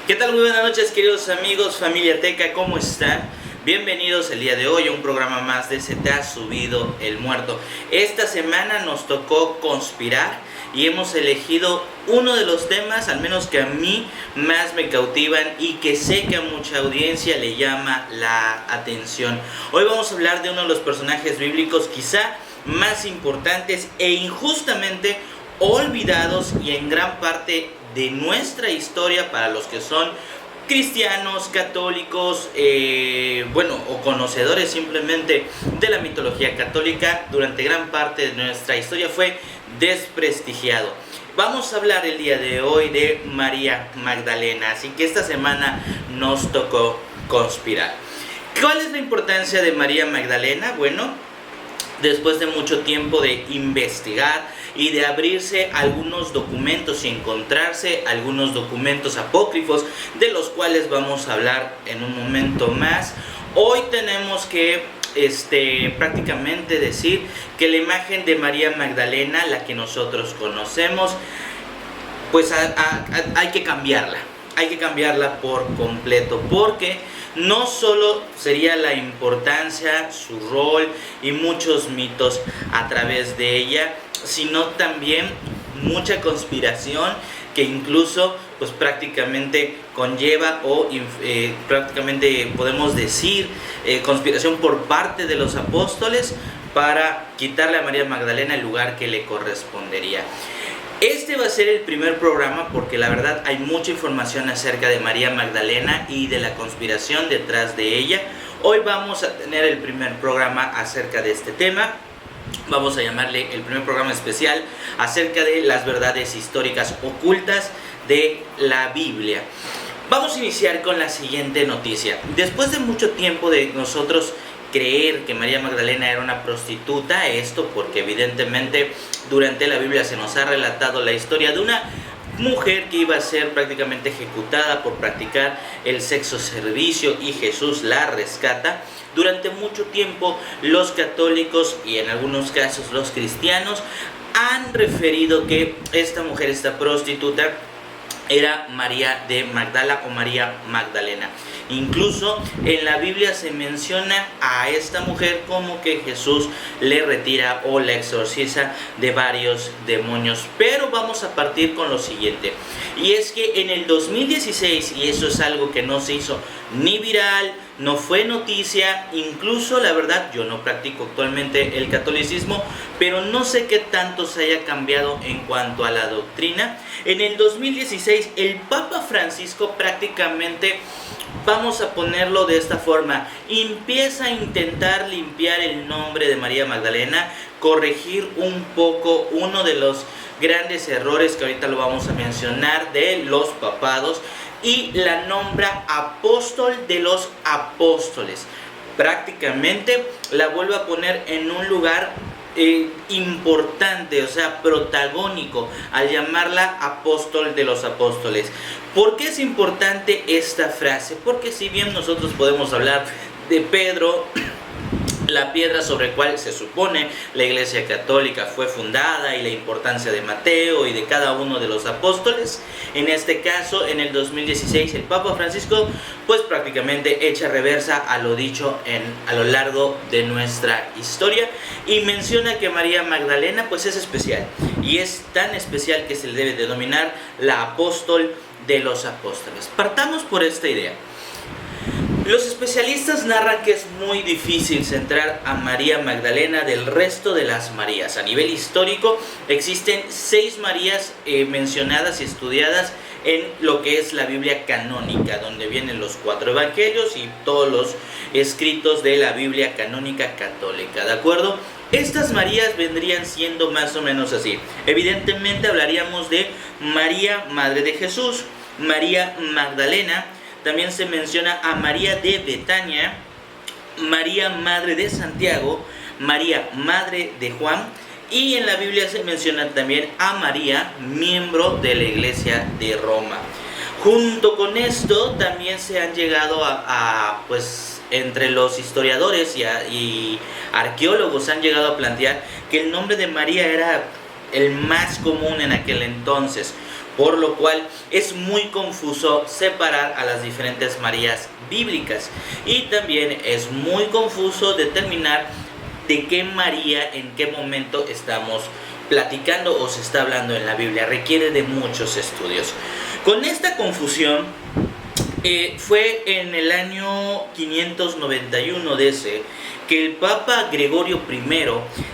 ¿Qué tal? Muy buenas noches, queridos amigos, familia Teca, ¿cómo están? Bienvenidos el día de hoy a un programa más de Se te ha subido el muerto. Esta semana nos tocó conspirar y hemos elegido uno de los temas, al menos que a mí más me cautivan y que sé que a mucha audiencia le llama la atención. Hoy vamos a hablar de uno de los personajes bíblicos quizá más importantes e injustamente olvidados y en gran parte de nuestra historia para los que son cristianos, católicos, o conocedores simplemente de la mitología católica. Durante gran parte de nuestra historia fue desprestigiado. Vamos a hablar el día de hoy de María Magdalena, así que esta semana nos tocó conspirar. ¿Cuál es la importancia de María Magdalena? Bueno, después de mucho tiempo de investigar y de abrirse algunos documentos y encontrarse algunos documentos apócrifos, de los cuales vamos a hablar en un momento más, hoy tenemos que prácticamente decir que la imagen de María Magdalena, la que nosotros conocemos, pues hay que cambiarla por completo, porque no solo sería la importancia, su rol y muchos mitos a través de ella, sino también mucha conspiración que incluso pues prácticamente conlleva prácticamente podemos decir conspiración por parte de los apóstoles para quitarle a María Magdalena el lugar que le correspondería. Este va a ser el primer programa porque la verdad hay mucha información acerca de María Magdalena y de la conspiración detrás de ella. Hoy vamos a tener el primer programa acerca de este tema. Vamos a llamarle el primer programa especial acerca de las verdades históricas ocultas de la Biblia. Vamos a iniciar con la siguiente noticia. Después de mucho tiempo de nosotros creer que María Magdalena era una prostituta, esto porque evidentemente durante la Biblia se nos ha relatado la historia de una mujer que iba a ser prácticamente ejecutada por practicar el sexo servicio y Jesús la rescata. Durante mucho tiempo los católicos y en algunos casos los cristianos han referido que esta mujer, esta prostituta, era María de Magdala o María Magdalena. Incluso en la Biblia se menciona a esta mujer como que Jesús le retira o la exorciza de varios demonios. Pero vamos a partir con lo siguiente. Y es que en el 2016, y eso es algo que no se hizo ni viral, no fue noticia, incluso la verdad yo no practico actualmente el catolicismo, pero no sé qué tanto se haya cambiado en cuanto a la doctrina. En el 2016 el Papa Francisco prácticamente, vamos a ponerlo de esta forma, empieza a intentar limpiar el nombre de María Magdalena, corregir un poco uno de los grandes errores que ahorita lo vamos a mencionar de los papados, y la nombra apóstol de los apóstoles. Prácticamente la vuelve a poner en un lugar importante, o sea, protagónico, al llamarla apóstol de los apóstoles. ¿Por qué es importante esta frase? Porque si bien nosotros podemos hablar de Pedro, la piedra sobre la cual se supone la Iglesia Católica fue fundada, y la importancia de Mateo y de cada uno de los apóstoles, en este caso en el 2016 el Papa Francisco pues prácticamente echa reversa a lo dicho a lo largo de nuestra historia y menciona que María Magdalena pues es especial, y es tan especial que se le debe denominar la apóstol de los apóstoles. Partamos por esta idea. Los especialistas narran que es muy difícil centrar a María Magdalena del resto de las Marías. A nivel histórico existen 6 Marías mencionadas y estudiadas en lo que es la Biblia canónica, donde vienen los 4 evangelios y todos los escritos de la Biblia canónica católica, ¿de acuerdo? Estas Marías vendrían siendo más o menos así. Evidentemente hablaríamos de María, Madre de Jesús, María Magdalena. También se menciona a María de Betania, María Madre de Santiago, María Madre de Juan, y en la Biblia se menciona también a María, miembro de la Iglesia de Roma. Junto con esto también se han llegado pues entre los historiadores y arqueólogos han llegado a plantear que el nombre de María era el más común en aquel entonces, por lo cual es muy confuso separar a las diferentes Marías bíblicas, y también es muy confuso determinar de qué María, en qué momento estamos platicando o se está hablando en la Biblia. Requiere de muchos estudios. Con esta confusión fue en el año 591 DC que el Papa Gregorio I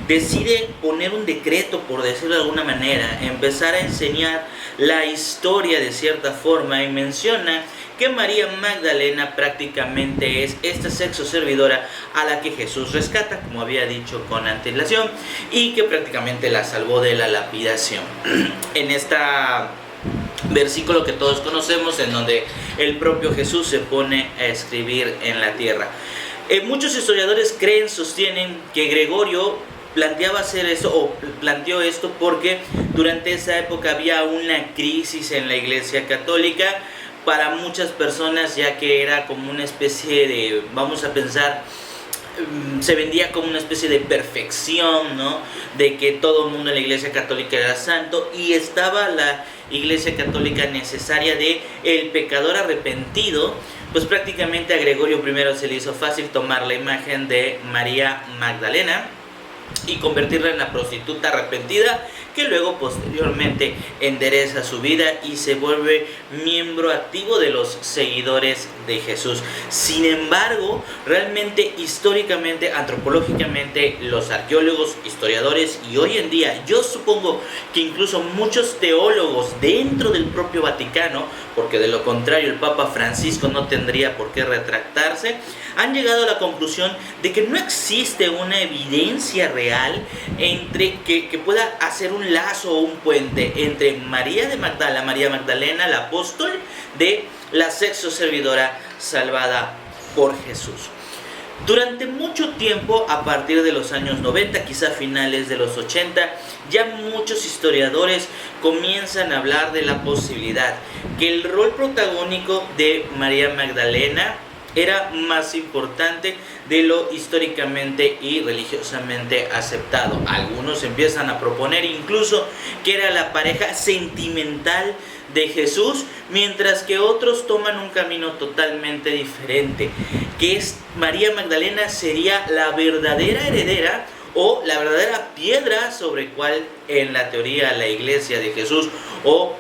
decide poner un decreto, por decirlo de alguna manera, empezar a enseñar la historia de cierta forma, y menciona que María Magdalena prácticamente es esta sexo servidora a la que Jesús rescata, como había dicho con antelación, y que prácticamente la salvó de la lapidación. En esta versículo que todos conocemos, en donde el propio Jesús se pone a escribir en la tierra. Muchos historiadores sostienen que Gregorio planteaba hacer eso, o planteó esto porque durante esa época había una crisis en la Iglesia Católica para muchas personas, ya que era como una especie de, vamos a pensar, se vendía como una especie de perfección, ¿no? De que todo el mundo en la Iglesia Católica era santo, y estaba la Iglesia Católica necesaria de el pecador arrepentido. Pues prácticamente a Gregorio I se le hizo fácil tomar la imagen de María Magdalena y convertirla en la prostituta arrepentida, que luego posteriormente endereza su vida y se vuelve miembro activo de los seguidores de Jesús. Sin embargo, realmente, históricamente, antropológicamente, los arqueólogos, historiadores y hoy en día, yo supongo que incluso muchos teólogos dentro del propio Vaticano, porque de lo contrario el Papa Francisco no tendría por qué retractarse, han llegado a la conclusión de que no existe una evidencia real entre que pueda hacer un lazo o un puente entre María Magdalena, la apóstol, de la sexo servidora salvada por Jesús. Durante mucho tiempo, a partir de los años 90, quizá finales de los 80, ya muchos historiadores comienzan a hablar de la posibilidad que el rol protagónico de María Magdalena era más importante de lo históricamente y religiosamente aceptado. Algunos empiezan a proponer incluso que era la pareja sentimental de Jesús, mientras que otros toman un camino totalmente diferente, que es María Magdalena sería la verdadera heredera o la verdadera piedra sobre cual en la teoría la iglesia de Jesús o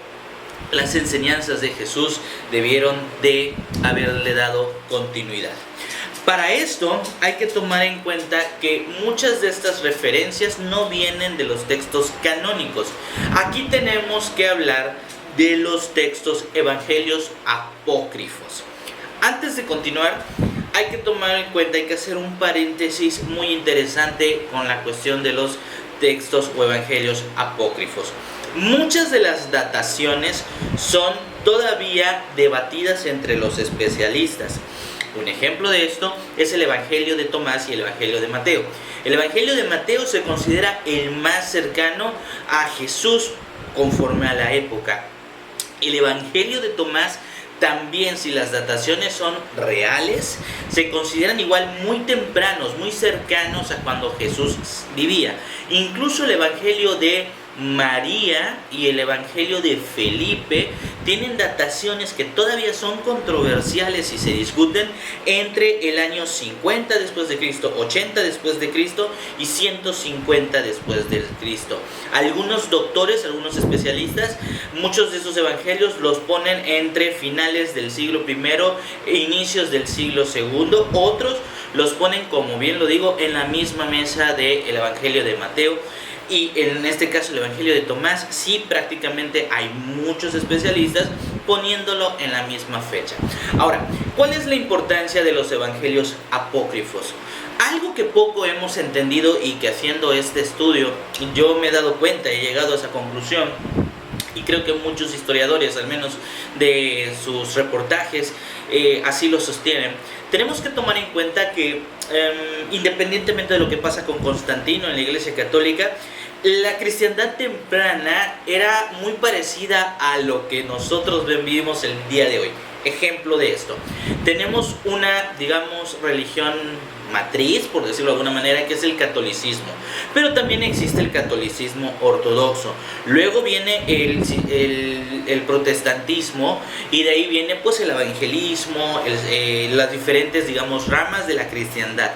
las enseñanzas de Jesús debieron de haberle dado continuidad. Para esto hay que tomar en cuenta que muchas de estas referencias no vienen de los textos canónicos. Aquí tenemos que hablar de los textos evangelios apócrifos. Antes de continuar, hay que tomar en cuenta, hay que hacer un paréntesis muy interesante con la cuestión de los textos o evangelios apócrifos. Muchas de las dataciones son todavía debatidas entre los especialistas. Un ejemplo de esto es el Evangelio de Tomás y el Evangelio de Mateo. El Evangelio de Mateo se considera el más cercano a Jesús conforme a la época. El Evangelio de Tomás también, si las dataciones son reales, se consideran igual muy tempranos, muy cercanos a cuando Jesús vivía. Incluso el Evangelio de María y el Evangelio de Felipe tienen dataciones que todavía son controversiales y se discuten entre el año 50 después de Cristo, 80 después de Cristo y 150 después de Cristo. Algunos doctores, algunos especialistas, muchos de esos evangelios los ponen entre finales del siglo I e inicios del siglo II. Otros los ponen, como bien lo digo, en la misma mesa del Evangelio de Mateo. Y en este caso el Evangelio de Tomás, sí, prácticamente hay muchos especialistas poniéndolo en la misma fecha. Ahora, ¿cuál es la importancia de los evangelios apócrifos? Algo que poco hemos entendido y que haciendo este estudio yo me he dado cuenta, he llegado a esa conclusión, y creo que muchos historiadores, al menos de sus reportajes, así lo sostienen. Tenemos que tomar en cuenta que independientemente de lo que pasa con Constantino en la Iglesia Católica, la cristiandad temprana era muy parecida a lo que nosotros vivimos el día de hoy. Ejemplo de esto: tenemos una, digamos, religión matriz, por decirlo de alguna manera, que es el catolicismo, pero también existe el catolicismo ortodoxo. Luego viene el protestantismo, y de ahí viene pues el evangelismo, las diferentes, digamos, ramas de la cristiandad.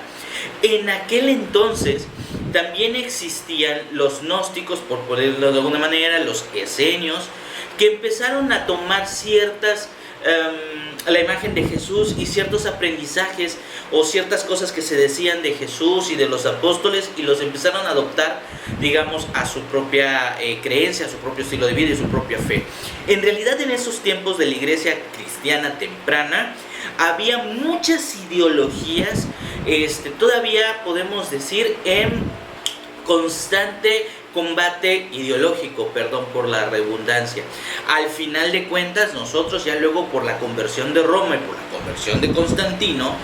En aquel entonces también existían los gnósticos, por ponerlo de alguna manera, los esenios, que empezaron a tomar la imagen de Jesús y ciertos aprendizajes o ciertas cosas que se decían de Jesús y de los apóstoles, y los empezaron a adoptar, digamos, a su propia creencia, a su propio estilo de vida y su propia fe. En realidad, en esos tiempos de la iglesia cristiana temprana había muchas ideologías, todavía podemos decir, en constante combate ideológico, perdón por la redundancia. Al final de cuentas, nosotros ya luego, por la conversión de Roma y por la conversión de Constantino,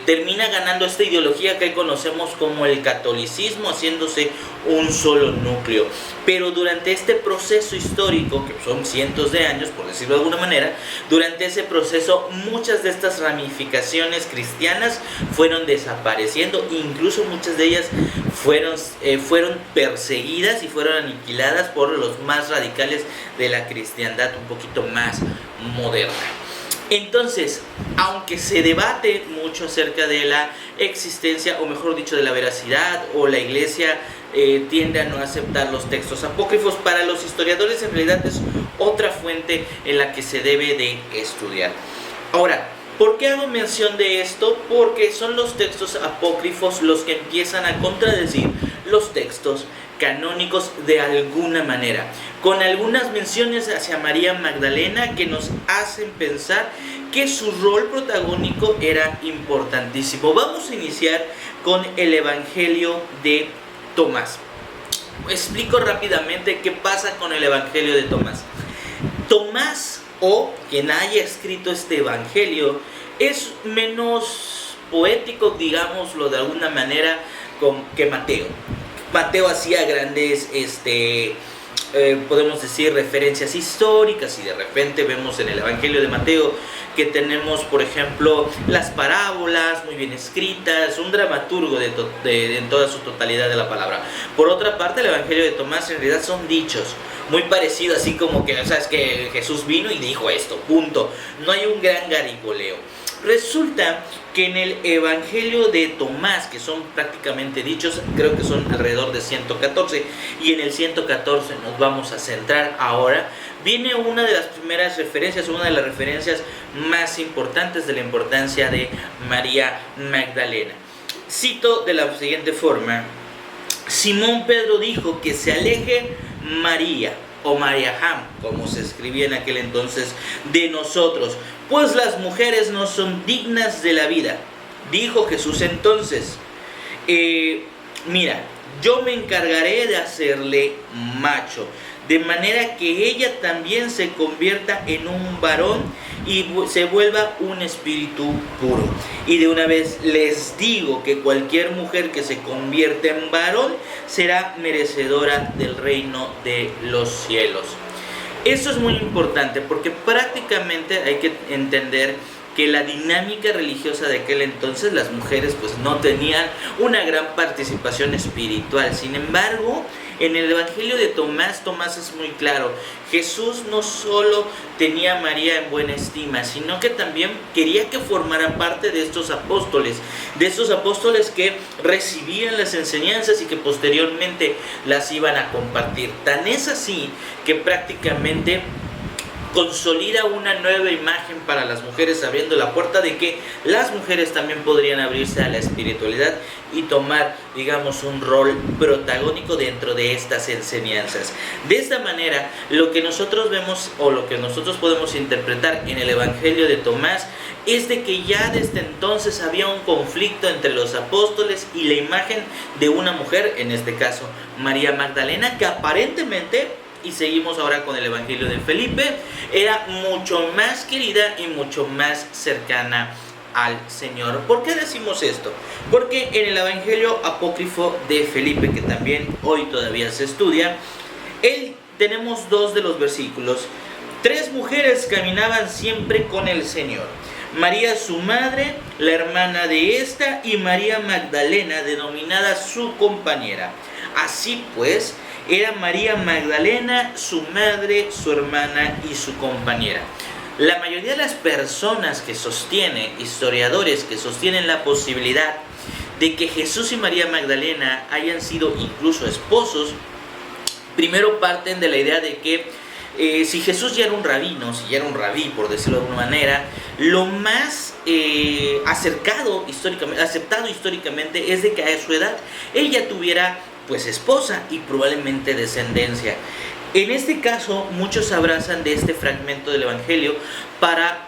termina ganando esta ideología que hoy conocemos como el catolicismo, haciéndose un solo núcleo. Pero durante este proceso histórico, que son cientos de años, por decirlo de alguna manera, durante ese proceso muchas de estas ramificaciones cristianas fueron desapareciendo, incluso muchas de ellas fueron perseguidas y fueron aniquiladas por los más radicales de la cristiandad un poquito más moderna. Entonces, aunque se debate mucho acerca de la existencia, o mejor dicho, de la veracidad, o la iglesia tiende a no aceptar los textos apócrifos, para los historiadores en realidad es otra fuente en la que se debe de estudiar. Ahora, ¿por qué hago mención de esto? Porque son los textos apócrifos los que empiezan a contradecir los textos canónicos de alguna manera, con algunas menciones hacia María Magdalena que nos hacen pensar que su rol protagónico era importantísimo. Vamos a iniciar con el Evangelio de Tomás. Explico rápidamente qué pasa con el Evangelio de Tomás. Tomás, o quien haya escrito este Evangelio, es menos poético, digámoslo de alguna manera, que Mateo. Mateo hacía grandes, podemos decir, referencias históricas, y de repente vemos en el Evangelio de Mateo que tenemos, por ejemplo, las parábolas muy bien escritas, un dramaturgo en toda su totalidad de la palabra. Por otra parte, el Evangelio de Tomás en realidad son dichos, muy parecido, así como que, ¿sabes?, que Jesús vino y dijo esto, punto. No hay un gran gariboleo. Resulta que en el Evangelio de Tomás, que son prácticamente dichos, creo que son alrededor de 114, y en el 114 nos vamos a centrar ahora, viene una de las primeras referencias, una de las referencias más importantes de la importancia de María Magdalena. Cito de la siguiente forma: Simón Pedro dijo que se aleje María, o Mariaham, como se escribía en aquel entonces, de nosotros, pues las mujeres no son dignas de la vida. Dijo Jesús entonces: mira, yo me encargaré de hacerle macho, de manera que ella también se convierta en un varón y se vuelva un espíritu puro. Y de una vez les digo que cualquier mujer que se convierta en varón será merecedora del reino de los cielos. Eso es muy importante, porque prácticamente hay que entender que la dinámica religiosa de aquel entonces, las mujeres pues no tenían una gran participación espiritual. Sin embargo, En el Evangelio de Tomás, Tomás es muy claro. Jesús no solo tenía a María en buena estima, sino que también quería que formaran parte de estos apóstoles que recibían las enseñanzas y que posteriormente las iban a compartir. Tan es así que prácticamente consolida una nueva imagen para las mujeres, abriendo la puerta de que las mujeres también podrían abrirse a la espiritualidad y tomar, digamos, un rol protagónico dentro de estas enseñanzas. De esta manera, lo que nosotros vemos o lo que nosotros podemos interpretar en el Evangelio de Tomás es de que ya desde entonces había un conflicto entre los apóstoles y la imagen de una mujer, en este caso María Magdalena, que aparentemente, y seguimos ahora con el Evangelio de Felipe, era mucho más querida y mucho más cercana al Señor. ¿Por qué decimos esto? Porque en el Evangelio apócrifo de Felipe, que también hoy todavía se estudia, tenemos 2 de los versículos. 3 mujeres caminaban siempre con el Señor: María su madre, la hermana de esta, y María Magdalena, denominada su compañera. Así pues, era María Magdalena, su madre, su hermana y su compañera. La mayoría de las personas que sostienen, historiadores que sostienen la posibilidad de que Jesús y María Magdalena hayan sido incluso esposos, primero parten de la idea de que si Jesús ya era un rabino, si ya era un rabí, por decirlo de alguna manera, lo más aceptado históricamente es de que a su edad ella tuviera pues esposa y probablemente descendencia. En este caso, muchos abrazan de este fragmento del Evangelio para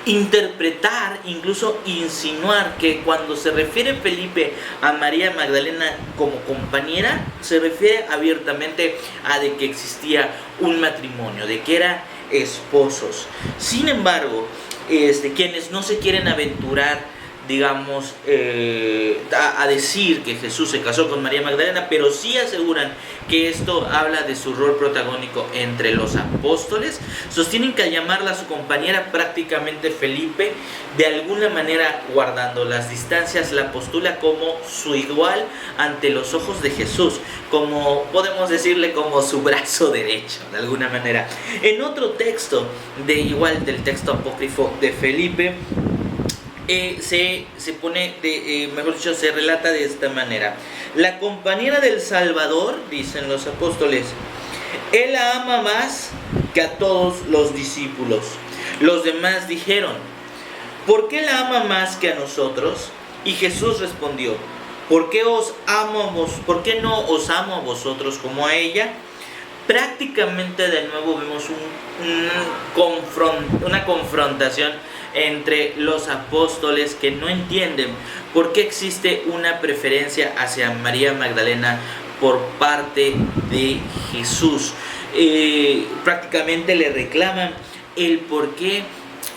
interpretar, incluso insinuar que cuando se refiere Felipe a María Magdalena como compañera, se refiere abiertamente a de que existía un matrimonio, de que eran esposos. Sin embargo, quienes no se quieren aventurar, digamos, a decir que Jesús se casó con María Magdalena, pero sí aseguran que esto habla de su rol protagónico entre los apóstoles, sostienen que al llamarla a su compañera, prácticamente Felipe, de alguna manera guardando las distancias, la postula como su igual ante los ojos de Jesús, como podemos decirle como su brazo derecho, de alguna manera. En otro texto, del texto apócrifo de Felipe, se relata de esta manera: la compañera del Salvador, dicen los apóstoles, él la ama más que a todos los discípulos. Los demás dijeron: ¿por qué la ama más que a nosotros? Y Jesús respondió: ¿por qué no os amo a vosotros como a ella? Prácticamente de nuevo vemos una confrontación entre los apóstoles que no entienden por qué existe una preferencia hacia María Magdalena por parte de Jesús. Prácticamente le reclaman el por qué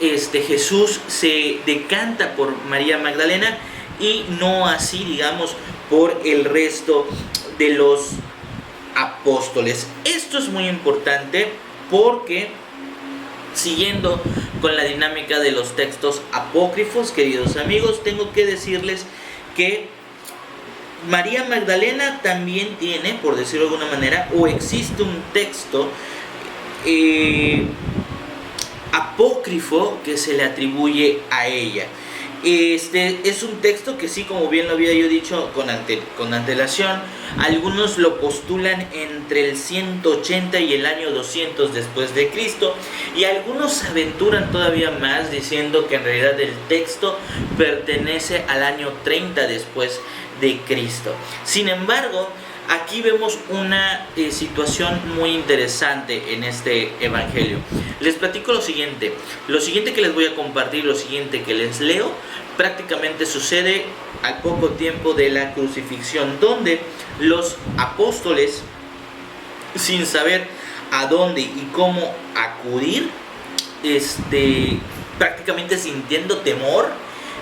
Jesús se decanta por María Magdalena y no así, digamos, por el resto de los apóstoles. Esto es muy importante porque, siguiendo con la dinámica de los textos apócrifos, queridos amigos, tengo que decirles que María Magdalena también tiene, por decirlo de alguna manera, o existe un texto apócrifo que se le atribuye a ella. Es un texto que sí, como bien lo había yo dicho con antelación, algunos lo postulan entre el 180 y el año 200 después de Cristo, y algunos se aventuran todavía más diciendo que en realidad el texto pertenece al año 30 después de Cristo. Sin embargo, aquí vemos una situación muy interesante en este evangelio. Les platico lo siguiente que les voy a compartir, lo siguiente que les leo, prácticamente sucede al poco tiempo de la crucifixión, donde los apóstoles, sin saber a dónde y cómo acudir, prácticamente sintiendo temor,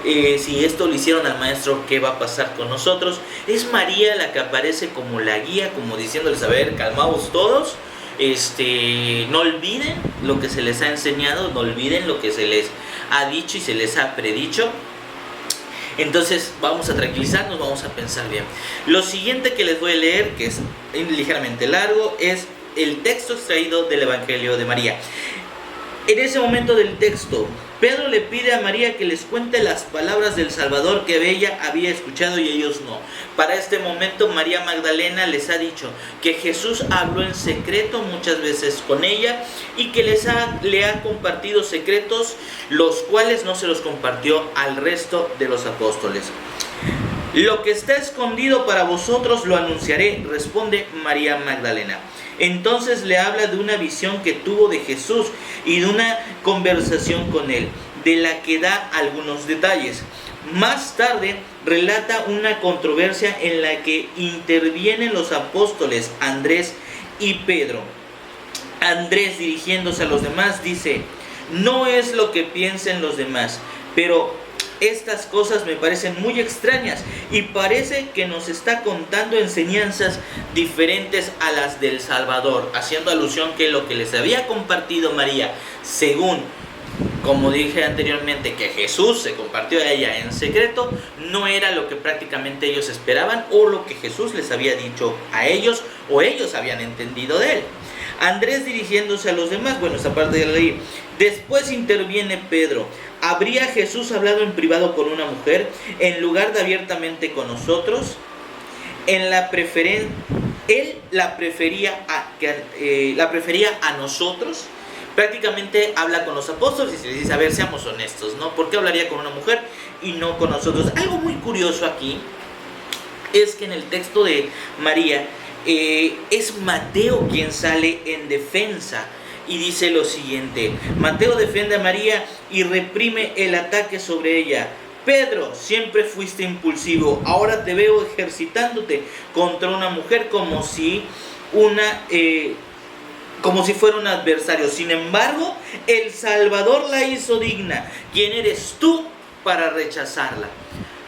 si esto lo hicieron al maestro, ¿qué va a pasar con nosotros? Es María la que aparece como la guía, como diciéndoles: a ver, calmaos todos, no olviden lo que se les ha enseñado, no olviden lo que se les ha dicho y se les ha predicho. Entonces vamos a tranquilizarnos, vamos a pensar bien. Lo siguiente que les voy a leer, que es ligeramente largo, es el texto extraído del Evangelio de María. En ese momento del texto, Pedro le pide a María que les cuente las palabras del Salvador que ella había escuchado y ellos no. Para este momento, María Magdalena les ha dicho que Jesús habló en secreto muchas veces con ella y que le ha compartido secretos, los cuales no se los compartió al resto de los apóstoles. Lo que está escondido para vosotros lo anunciaré, responde María Magdalena. Entonces le habla de una visión que tuvo de Jesús y de una conversación con él, de la que da algunos detalles. Más tarde relata una controversia en la que intervienen los apóstoles Andrés y Pedro. Andrés, dirigiéndose a los demás, dice: no es lo que piensen los demás, pero estas cosas me parecen muy extrañas y parece que nos está contando enseñanzas diferentes a las del Salvador, haciendo alusión que lo que les había compartido María, según, como dije anteriormente, que Jesús se compartió a ella en secreto, no era lo que prácticamente ellos esperaban o lo que Jesús les había dicho a ellos o ellos habían entendido de él. Andrés, dirigiéndose a los demás, bueno, esta parte de la ley. Después interviene Pedro. ¿Habría Jesús hablado en privado con una mujer en lugar de abiertamente con nosotros? Él la prefería a nosotros. Prácticamente habla con los apóstoles y se les dice: a ver, seamos honestos, ¿no? ¿Por qué hablaría con una mujer y no con nosotros? Algo muy curioso aquí es que en el texto de María es Mateo quien sale en defensa y dice lo siguiente. Mateo defiende a María y reprime el ataque sobre ella. Pedro, siempre fuiste impulsivo, ahora te veo ejercitándote contra una mujer como si fuera un adversario. Sin embargo, el Salvador la hizo digna. ¿Quién eres tú para rechazarla?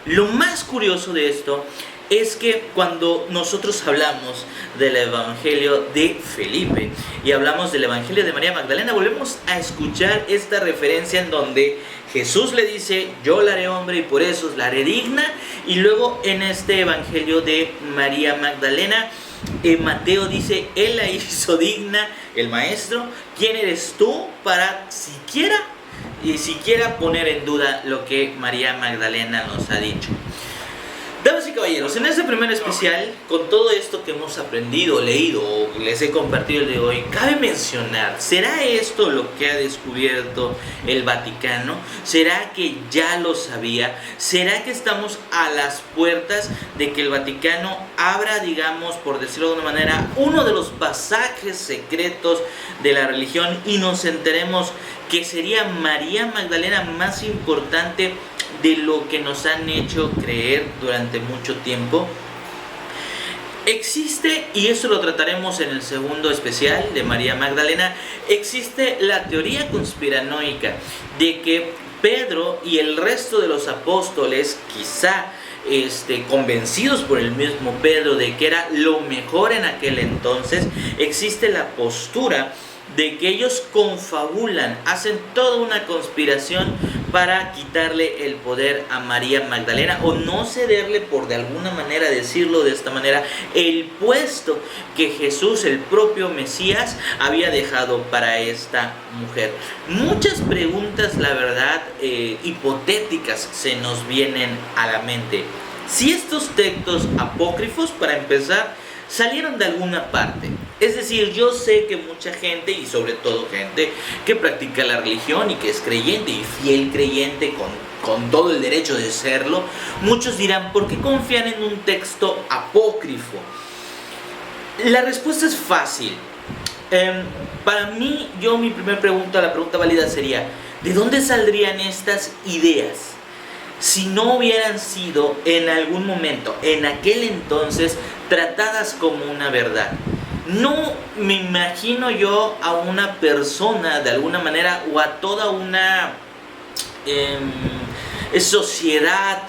Lo más curioso de esto es que cuando nosotros hablamos del Evangelio de Felipe y hablamos del Evangelio de María Magdalena, volvemos a escuchar esta referencia en donde Jesús le dice: yo la haré hombre y por eso la haré digna. Y luego en este Evangelio de María Magdalena, Mateo dice: él la hizo digna, el maestro. ¿Quién eres tú para siquiera poner en duda lo que María Magdalena nos ha dicho? Damas y caballeros, en este primer especial, con todo esto que hemos aprendido, leído o les he compartido el de hoy, cabe mencionar: ¿será esto lo que ha descubierto el Vaticano? ¿Será que ya lo sabía? ¿Será que estamos a las puertas de que el Vaticano abra, digamos, por decirlo de una manera, uno de los pasajes secretos de la religión y nos enteremos que sería María Magdalena más importante de lo que nos han hecho creer durante mucho tiempo? Existe, y eso lo trataremos en el segundo especial de María Magdalena, existe la teoría conspiranoica de que Pedro y el resto de los apóstoles, quizá convencidos por el mismo Pedro de que era lo mejor en aquel entonces, existe la postura de que ellos confabulan, hacen toda una conspiración para quitarle el poder a María Magdalena o no cederle, por de alguna manera decirlo de esta manera, el puesto que Jesús, el propio Mesías, había dejado para esta mujer. Muchas preguntas, la verdad, hipotéticas se nos vienen a la mente. Si estos textos apócrifos, para empezar, salieron de alguna parte. Es decir, yo sé que mucha gente, y sobre todo gente que practica la religión y que es creyente y fiel creyente con todo el derecho de serlo, muchos dirán: ¿por qué confían en un texto apócrifo? La respuesta es fácil. Para mí, mi primera pregunta, la pregunta válida sería: ¿de dónde saldrían estas ideas si no hubieran sido en algún momento, en aquel entonces, tratadas como una verdad? No me imagino yo a una persona de alguna manera o a toda una sociedad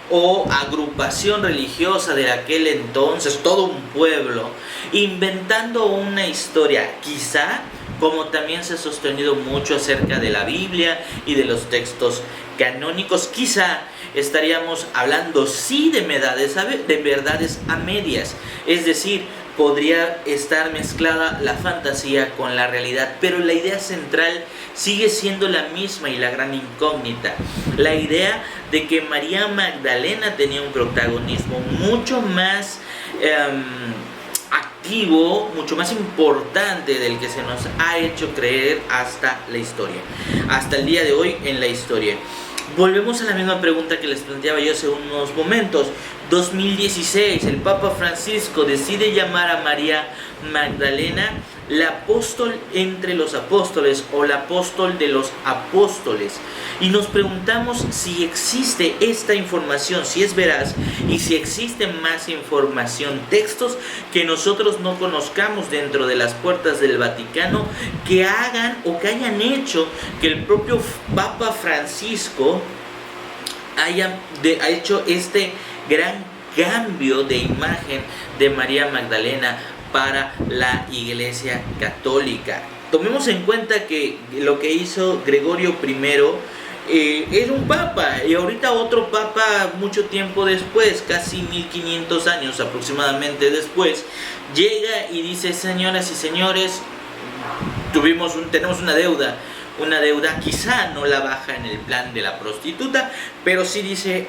o agrupación religiosa de aquel entonces, todo un pueblo, inventando una historia, quizá como también se ha sostenido mucho acerca de la Biblia y de los textos canónicos. Quizá estaríamos hablando sí de verdades a medias, es decir, podría estar mezclada la fantasía con la realidad, pero la idea central sigue siendo la misma y la gran incógnita. La idea de que María Magdalena tenía un protagonismo mucho más activo, mucho más importante del que se nos ha hecho creer hasta la historia, hasta el día de hoy en la historia. Volvemos a la misma pregunta que les planteaba yo hace unos momentos. 2016, el Papa Francisco decide llamar a María Magdalena la apóstol entre los apóstoles o la apóstol de los apóstoles. Y nos preguntamos si existe esta información, si es veraz y si existe más información, textos que nosotros no conozcamos dentro de las puertas del Vaticano que hagan o que hayan hecho que el propio Papa Francisco ha hecho este gran cambio de imagen de María Magdalena para la Iglesia Católica. Tomemos en cuenta que lo que hizo Gregorio I era un papa, y ahorita otro papa mucho tiempo después, casi 1500 años aproximadamente después, llega y dice: señoras y señores, tenemos una deuda, quizá no la baja en el plan de la prostituta, pero sí dice,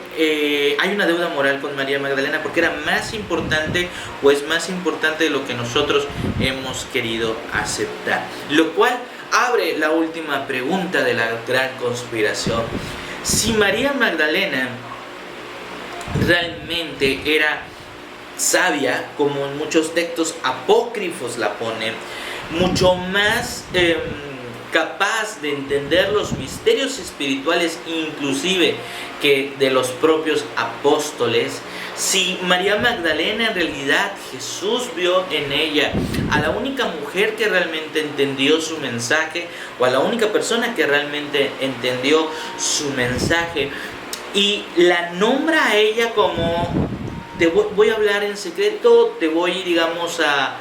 hay una deuda moral con María Magdalena porque era más importante, o es más importante de lo que nosotros hemos querido aceptar. Lo cual abre la última pregunta de la gran conspiración. Si María Magdalena realmente era sabia, como en muchos textos apócrifos la ponen, mucho más capaz de entender los misterios espirituales inclusive que de los propios apóstoles, si María Magdalena en realidad Jesús vio en ella a la única mujer que realmente entendió su mensaje, o a la única persona que realmente entendió su mensaje, y la nombra a ella como: te voy a hablar en secreto, te voy, digamos, a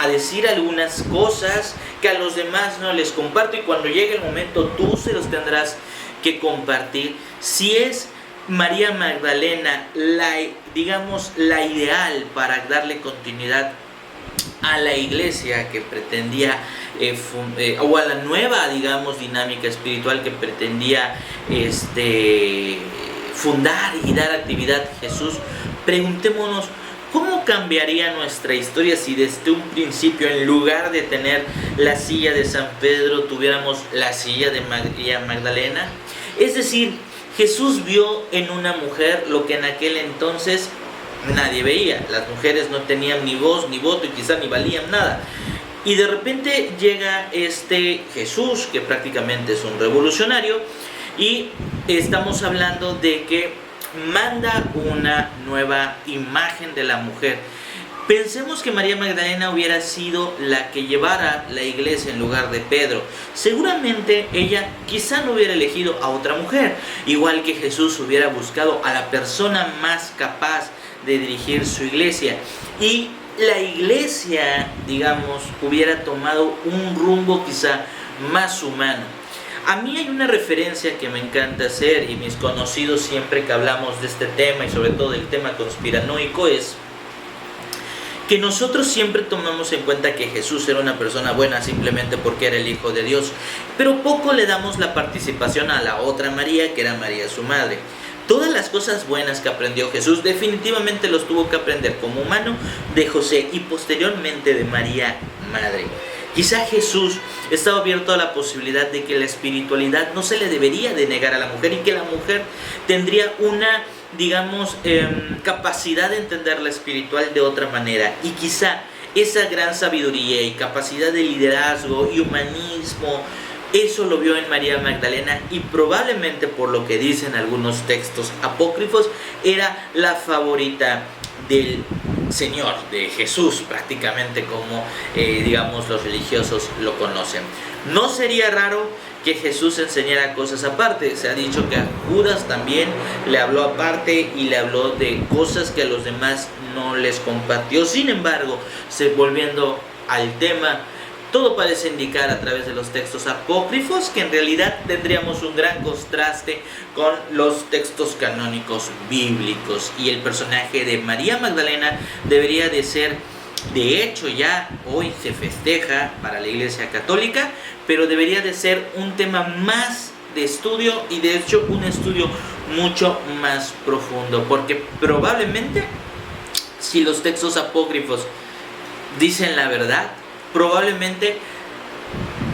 decir algunas cosas que a los demás no les comparto, y cuando llegue el momento tú se los tendrás que compartir. Si es María Magdalena la ideal para darle continuidad a la iglesia que pretendía o a la nueva, digamos, dinámica espiritual que pretendía fundar y dar actividad a Jesús, preguntémonos: ¿cómo cambiaría nuestra historia si desde un principio, en lugar de tener la silla de San Pedro, tuviéramos la silla de María Magdalena? Es decir, Jesús vio en una mujer lo que en aquel entonces nadie veía. Las mujeres no tenían ni voz ni voto y quizá ni valían nada. Y de repente llega Jesús, que prácticamente es un revolucionario, y estamos hablando de que manda una nueva imagen de la mujer. Pensemos que María Magdalena hubiera sido la que llevara la iglesia en lugar de Pedro. Seguramente ella quizá no hubiera elegido a otra mujer, igual que Jesús hubiera buscado a la persona más capaz de dirigir su iglesia, y la iglesia, digamos, hubiera tomado un rumbo quizá más humano. A mí hay una referencia que me encanta hacer, y mis conocidos siempre que hablamos de este tema, y sobre todo del tema conspiranoico, es que nosotros siempre tomamos en cuenta que Jesús era una persona buena simplemente porque era el Hijo de Dios, pero poco le damos la participación a la otra María, que era María su madre. Todas las cosas buenas que aprendió Jesús definitivamente los tuvo que aprender como humano de José y posteriormente de María madre. Quizá Jesús estaba abierto a la posibilidad de que la espiritualidad no se le debería de negar a la mujer, y que la mujer tendría una, digamos, capacidad de entender la espiritual de otra manera, y quizá esa gran sabiduría y capacidad de liderazgo y humanismo, eso lo vio en María Magdalena, y probablemente, por lo que dicen algunos textos apócrifos, era la favorita del Señor, de Jesús, prácticamente como digamos los religiosos lo conocen. No sería raro que Jesús enseñara cosas aparte. Se ha dicho que a Judas también le habló aparte y le habló de cosas que a los demás no les compartió. Sin embargo, volviendo al tema, Todo parece indicar a través de los textos apócrifos que en realidad tendríamos un gran contraste con los textos canónicos bíblicos, y el personaje de María Magdalena debería de ser, de hecho ya hoy se festeja para la Iglesia Católica, pero debería de ser un tema más de estudio, y de hecho un estudio mucho más profundo, porque probablemente si los textos apócrifos dicen la verdad, probablemente,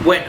bueno,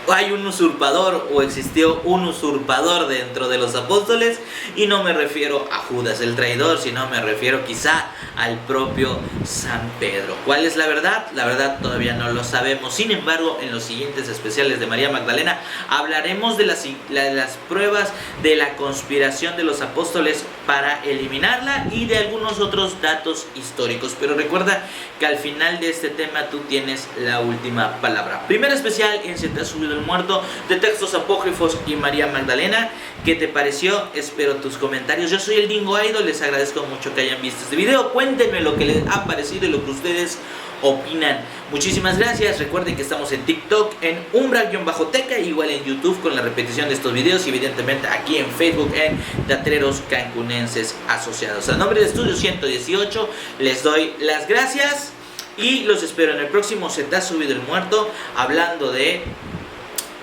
hay un usurpador o existió un usurpador dentro de los apóstoles, y no me refiero a Judas el traidor, sino me refiero quizá al propio San Pedro. ¿Cuál es la verdad? La verdad todavía no lo sabemos. Sin embargo, en los siguientes especiales de María Magdalena hablaremos de las pruebas de la conspiración de los apóstoles para eliminarla y de algunos otros datos históricos. Pero recuerda que al final de este tema tú tienes la última palabra. Primer especial en Se te ha subido el muerto, de textos apócrifos y María Magdalena. ¿Qué te pareció? Espero tus comentarios. Yo soy el Dingo Idol, les agradezco mucho que hayan visto este video. Cuéntenme lo que les ha parecido y lo que ustedes opinan. Muchísimas gracias. Recuerden que estamos en TikTok en Umbra-Teca, igual en YouTube con la repetición de estos videos, y evidentemente aquí en Facebook en Teatreros Cancunenses Asociados. A nombre de Estudio 118 les doy las gracias y los espero en el próximo Se te ha subido el muerto, hablando de,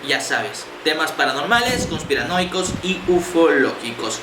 ya sabes, temas paranormales, conspiranoicos y ufológicos.